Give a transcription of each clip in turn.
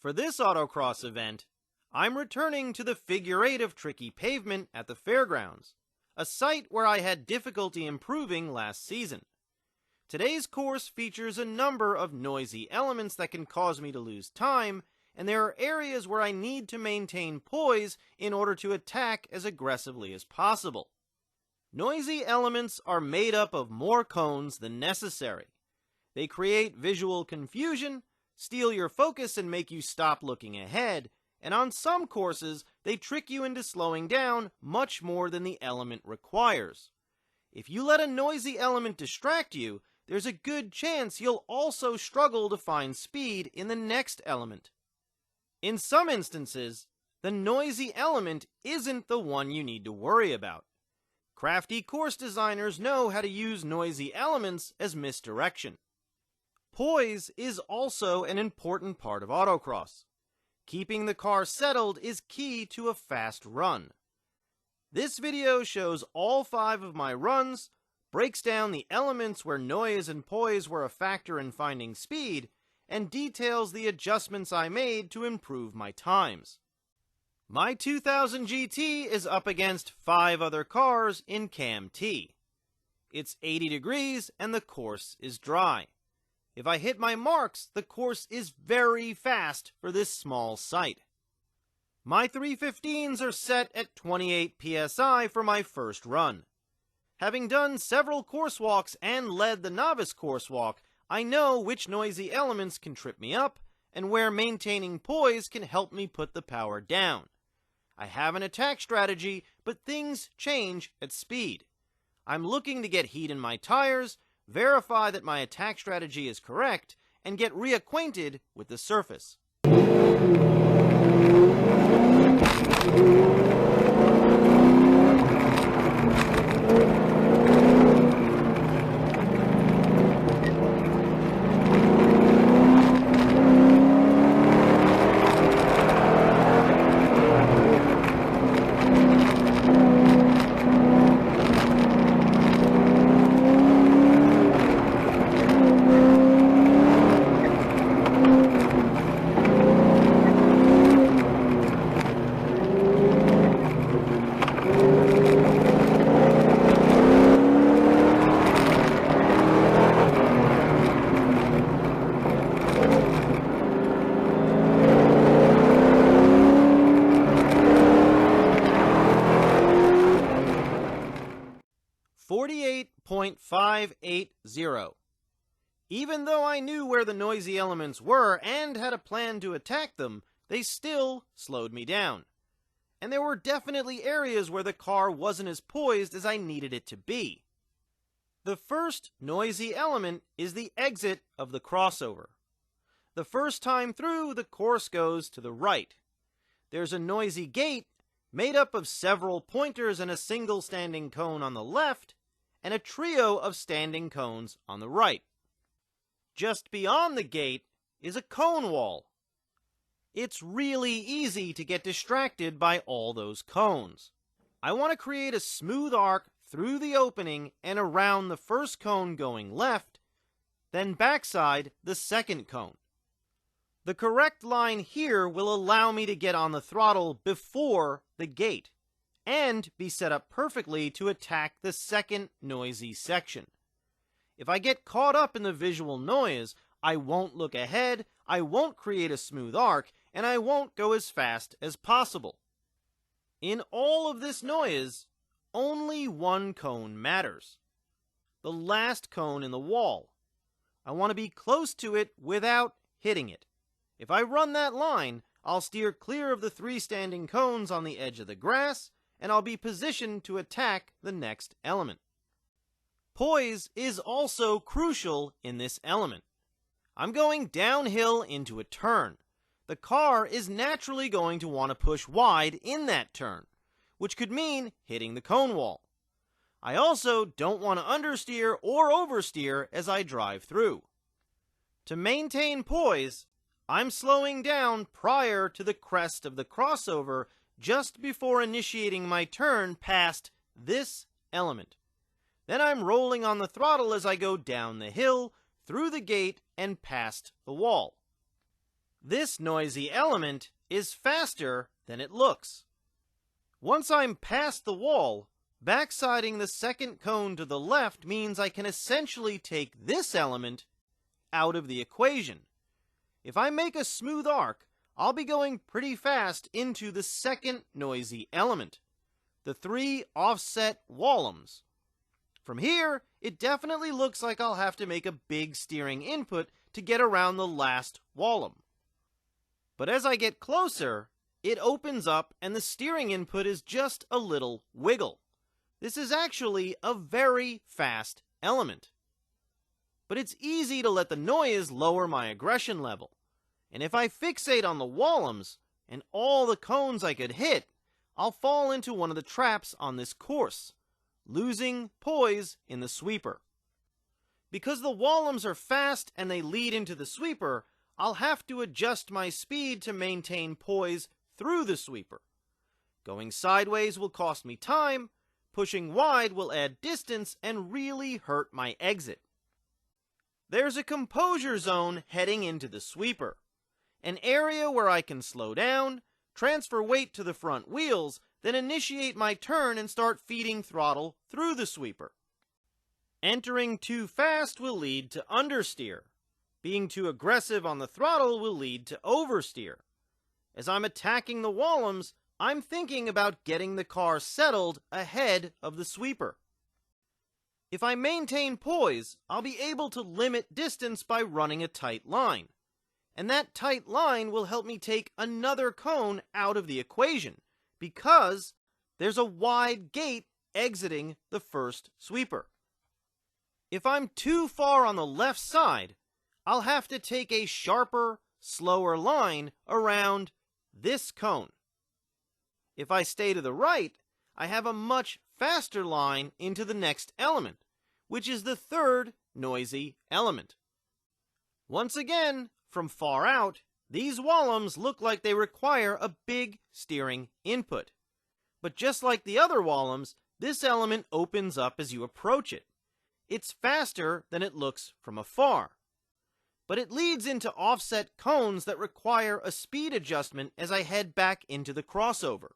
For this autocross event, I'm returning to the figure 8 of tricky pavement at the fairgrounds, a site where I had difficulty improving last season. Today's course features a number of noisy elements that can cause me to lose time, and there are areas where I need to maintain poise in order to attack as aggressively as possible. Noisy elements are made up of more cones than necessary. They create visual confusion, steal your focus and make you stop looking ahead, and on some courses, they trick you into slowing down much more than the element requires. If you let a noisy element distract you, there's a good chance you'll also struggle to find speed in the next element. In some instances, the noisy element isn't the one you need to worry about. Crafty course designers know how to use noisy elements as misdirection. Poise is also an important part of autocross. Keeping the car settled is key to a fast run. This video shows all 5 of my runs, breaks down the elements where noise and poise were a factor in finding speed, and details the adjustments I made to improve my times. My 2000 GT is up against 5 other cars in Cam T. It's 80 degrees and the course is dry. If I hit my marks, the course is very fast for this small site. My 315s are set at 28 psi for my first run. Having done several course walks and led the novice course walk, I know which noisy elements can trip me up and where maintaining poise can help me put the power down. I have an attack strategy, but things change at speed. I'm looking to get heat in my tires, verify that my attack strategy is correct, and get reacquainted with the surface. 48.580. Even though I knew where the noisy elements were and had a plan to attack them, they still slowed me down. And there were definitely areas where the car wasn't as poised as I needed it to be. The first noisy element is the exit of the crossover. The first time through, the course goes to the right. There's a noisy gate made up of several pointers and a single standing cone on the left, and a trio of standing cones on the right. Just beyond the gate is a cone wall. It's really easy to get distracted by all those cones. I want to create a smooth arc through the opening and around the first cone going left, then backside the second cone. The correct line here will allow me to get on the throttle before the gate and be set up perfectly to attack the second noisy section. If I get caught up in the visual noise, I won't look ahead, I won't create a smooth arc, and I won't go as fast as possible. In all of this noise, only one cone matters. The last cone in the wall. I want to be close to it without hitting it. If I run that line, I'll steer clear of the 3 standing cones on the edge of the grass, and I'll be positioned to attack the next element. Poise is also crucial in this element. I'm going downhill into a turn. The car is naturally going to want to push wide in that turn, which could mean hitting the cone wall. I also don't want to understeer or oversteer as I drive through. To maintain poise, I'm slowing down prior to the crest of the crossover just before initiating my turn past this element. Then I'm rolling on the throttle as I go down the hill, through the gate, and past the wall. This noisy element is faster than it looks. Once I'm past the wall, backsiding the second cone to the left means I can essentially take this element out of the equation. If I make a smooth arc, I'll be going pretty fast into the second noisy element, the 3 offset wallums. From here, it definitely looks like I'll have to make a big steering input to get around the last wallum. But as I get closer, it opens up and the steering input is just a little wiggle. This is actually a very fast element. But it's easy to let the noise lower my aggression level. And if I fixate on the wallums and all the cones I could hit, I'll fall into one of the traps on this course, losing poise in the sweeper. Because the wallums are fast and they lead into the sweeper, I'll have to adjust my speed to maintain poise through the sweeper. Going sideways will cost me time, pushing wide will add distance and really hurt my exit. There's a composure zone heading into the sweeper, an area where I can slow down, transfer weight to the front wheels, then initiate my turn and start feeding throttle through the sweeper. Entering too fast will lead to understeer. Being too aggressive on the throttle will lead to oversteer. As I'm attacking the wallums, I'm thinking about getting the car settled ahead of the sweeper. If I maintain poise, I'll be able to limit distance by running a tight line. And that tight line will help me take another cone out of the equation, because there's a wide gate exiting the first sweeper. If I'm too far on the left side, I'll have to take a sharper, slower line around this cone. If I stay to the right, I have a much faster line into the next element, which is the third noisy element. Once again, from far out, these wallums look like they require a big steering input. But just like the other wallums, this element opens up as you approach it. It's faster than it looks from afar. But it leads into offset cones that require a speed adjustment as I head back into the crossover.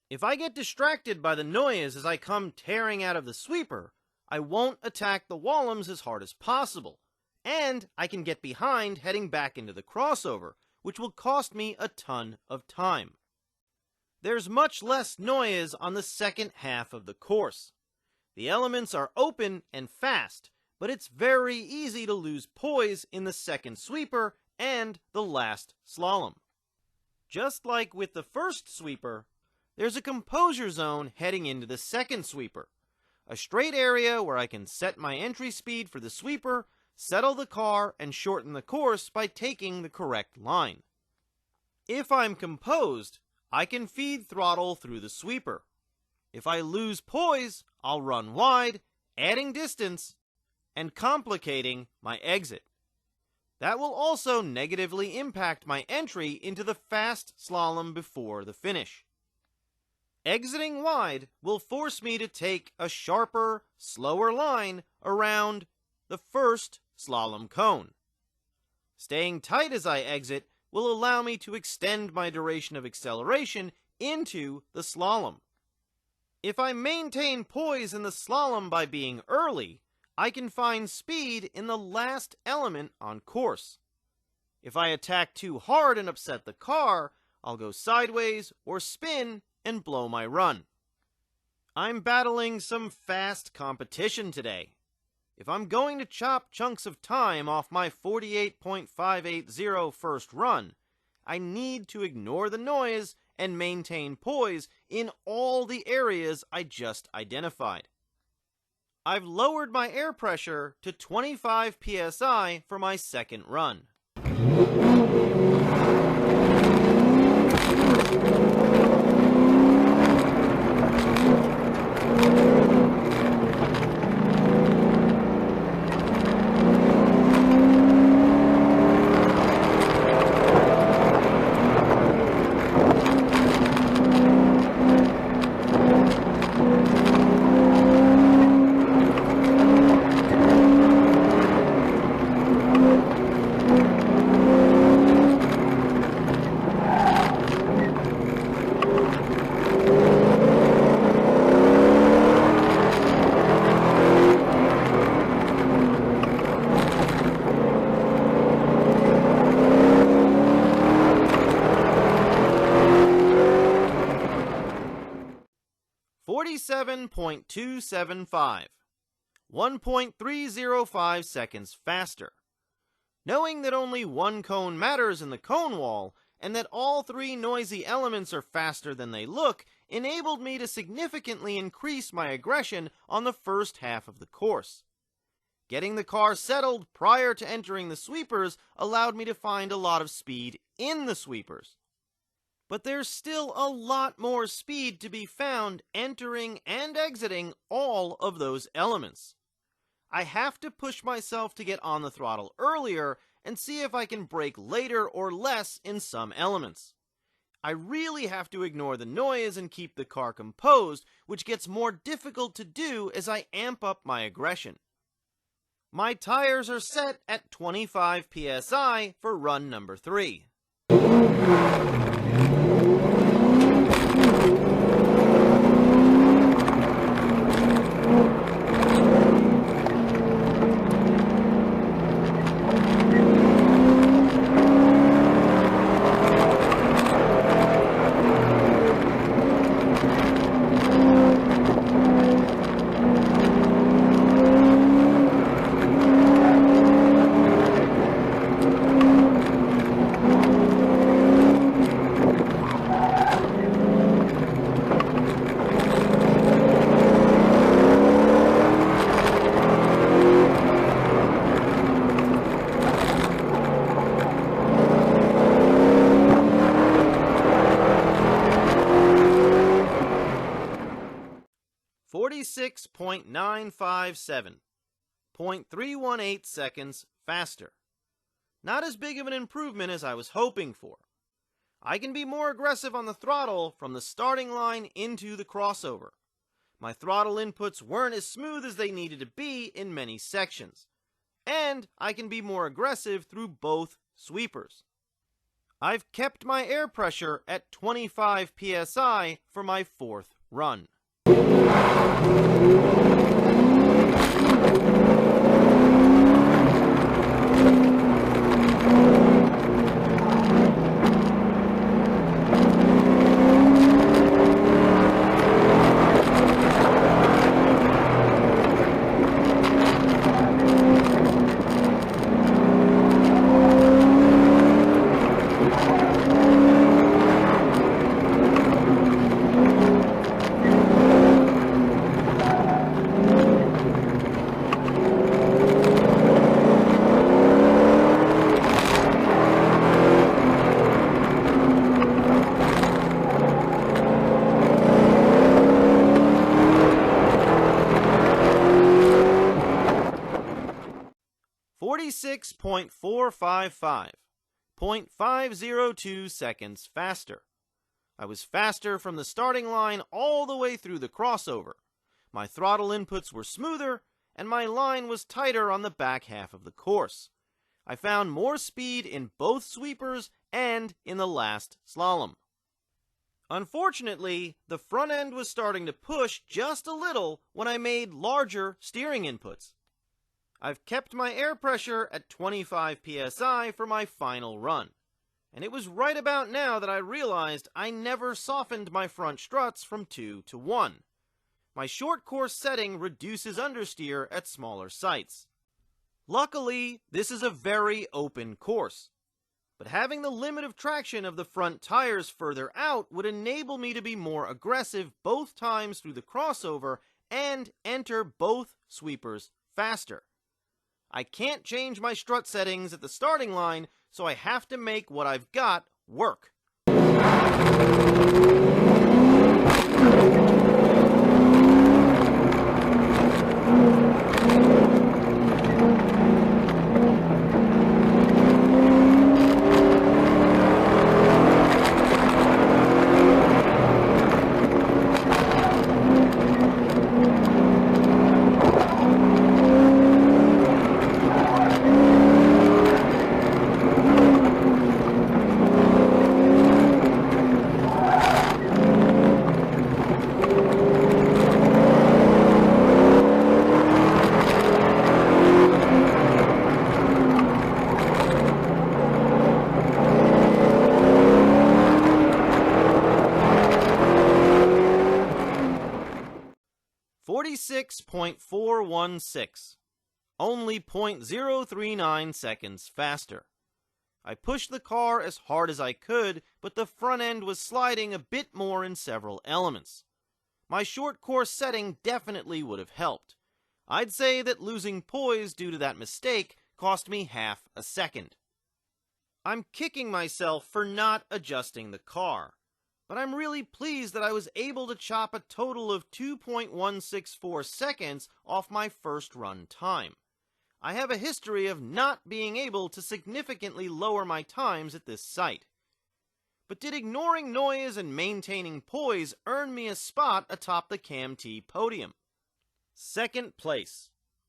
If I get distracted by the noise as I come tearing out of the sweeper, I won't attack the wallums as hard as possible, and I can get behind heading back into the crossover, which will cost me a ton of time. There's much less noise on the second half of the course. The elements are open and fast, but it's very easy to lose poise in the second sweeper and the last slalom. Just like with the first sweeper, there's a composure zone heading into the second sweeper, a straight area where I can set my entry speed for the sweeper, settle the car, and shorten the course by taking the correct line. If I'm composed, I can feed throttle through the sweeper. If I lose poise, I'll run wide, adding distance and complicating my exit. That will also negatively impact my entry into the fast slalom before the finish. Exiting wide will force me to take a sharper, slower line around the first slalom cone. Staying tight as I exit will allow me to extend my duration of acceleration into the slalom. If I maintain poise in the slalom by being early, I can find speed in the last element on course. If I attack too hard and upset the car, I'll go sideways or spin and blow my run. I'm battling some fast competition today. If I'm going to chop chunks of time off my 48.580 first run, I need to ignore the noise and maintain poise in all the areas I just identified. I've lowered my air pressure to 25 psi for my second run. 47.275. 1.305 seconds faster. Knowing that only one cone matters in the cone wall, and that all three noisy elements are faster than they look, enabled me to significantly increase my aggression on the first half of the course. Getting the car settled prior to entering the sweepers allowed me to find a lot of speed in the sweepers. But there's still a lot more speed to be found entering and exiting all of those elements. I have to push myself to get on the throttle earlier and see if I can brake later or less in some elements. I really have to ignore the noise and keep the car composed, which gets more difficult to do as I amp up my aggression. My tires are set at 25 psi for run number 3. 46.957. 0.318 seconds faster. Not as big of an improvement as I was hoping for. I can be more aggressive on the throttle from the starting line into the crossover. My throttle inputs weren't as smooth as they needed to be in many sections. And I can be more aggressive through both sweepers. I've kept my air pressure at 25 psi for my 4th run. 46.455. 0.502 seconds faster. I was faster from the starting line all the way through the crossover. My throttle inputs were smoother, and my line was tighter on the back half of the course. I found more speed in both sweepers and in the last slalom. Unfortunately, the front end was starting to push just a little when I made larger steering inputs. I've kept my air pressure at 25 psi for my final run. And it was right about now that I realized I never softened my front struts from 2 to 1. My short course setting reduces understeer at smaller sites. Luckily, this is a very open course. But having the limit of traction of the front tires further out would enable me to be more aggressive both times through the crossover and enter both sweepers faster. I can't change my strut settings at the starting line, so I have to make what I've got work. 46.416. Only 0.039 seconds faster. I pushed the car as hard as I could, but the front end was sliding a bit more in several elements. My short course setting definitely would have helped. I'd say that losing poise due to that mistake cost me half a second. I'm kicking myself for not adjusting the car, but I'm really pleased that I was able to chop a total of 2.164 seconds off my first run time. I have a history of not being able to significantly lower my times at this site. But did ignoring noise and maintaining poise earn me a spot atop the CAMT podium? Second place,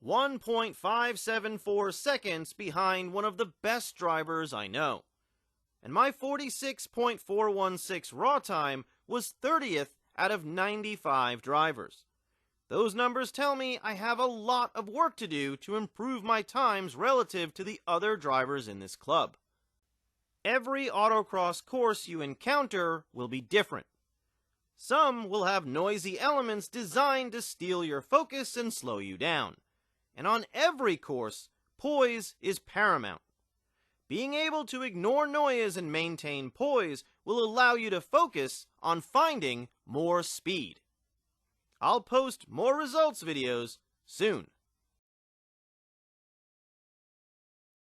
1.574 seconds behind one of the best drivers I know. And my 46.416 raw time was 30th out of 95 drivers. Those numbers tell me I have a lot of work to do to improve my times relative to the other drivers in this club. Every autocross course you encounter will be different. Some will have noisy elements designed to steal your focus and slow you down. And on every course, poise is paramount. Being able to ignore noise and maintain poise will allow you to focus on finding more speed. I'll post more results videos soon.